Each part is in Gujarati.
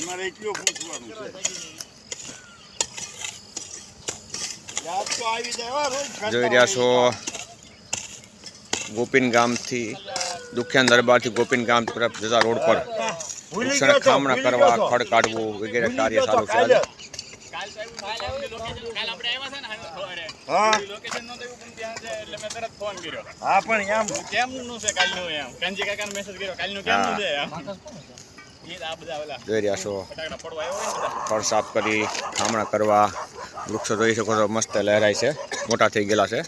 મારે કયો પૂછવાનું છે જોઈ રહ્યા છો ગોપીન ગામથી દુખ્યાન દરબારથી ગોપીન ગામ તરફ જતા રોડ પર વૃક્ષને ખામણા કરવા ખડ કાઢવું વગેરે કાર્ય ચાલુ છે આજે. જોઈ રહ્યા છો ખડ સાફ કરી ખામણા કરવા વૃક્ષો જોઈ શકો છો મસ્ત લહેરાય છે, મોટા થઈ ગયેલા છે.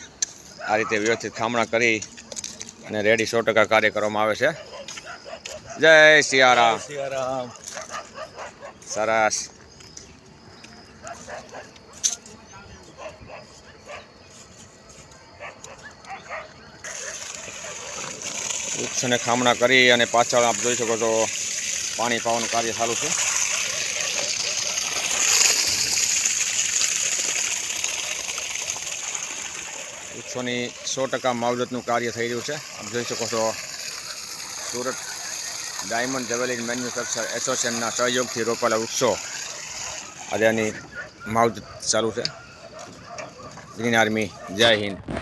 આ રીતે વ્યવસ્થિત ખામણા કરી અને રેડી 100% કાર્ય કરવામાં આવે છે. જય સિયારામ. સરસ. વૃક્ષને ખામણા કરી અને પાછળ આપ જોઈ શકો છો પાણી પાવાનું કાર્ય ચાલુ છે. વૃક્ષોની 100% માવજતનું કાર્ય થઈ રહ્યું છે. આપ જોઈ શકો છો સુરત ડાયમંડ જ્વેલરી મેન્યુફેક્ચર એસોસિએશનના સહયોગથી રોપાયેલા વૃક્ષો આજે આની માવજત ચાલુ છે. Green army. જય હિન્દ.